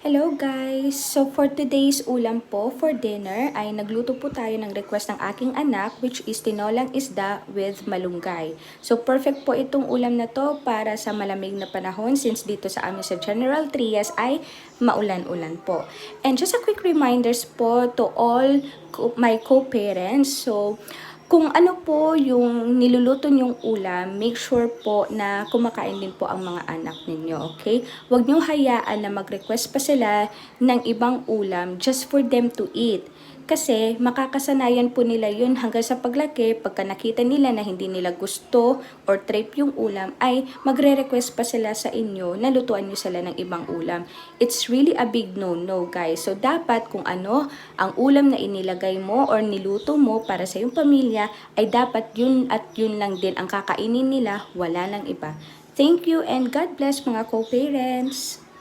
Hello guys! So for today's ulam po for dinner ay nagluto po tayo ng request ng aking anak which is tinolang isda with malunggay. So perfect po itong ulam na to para sa malamig na panahon since dito sa amin sa General Trias ay maulan-ulan po. And just a quick reminders po to all my co-parents. So kung ano po yung niluluto niyong ulam, make sure po na kumakain din po ang mga anak ninyo, okay? Huwag niyong hayaan na mag-request pa sila ng ibang ulam just for them to eat. Kasi makakasanayan po nila yun hanggang sa paglaki, pagka nakita nila na hindi nila gusto or trip yung ulam, ay magre-request pa sila sa inyo na lutuan nyo sila ng ibang ulam. It's really a big no-no guys. So dapat kung ano ang ulam na inilagay mo or niluto mo para sa iyong pamilya, ay dapat yun at yun lang din ang kakainin nila, wala nang iba. Thank you and God bless mga co-parents!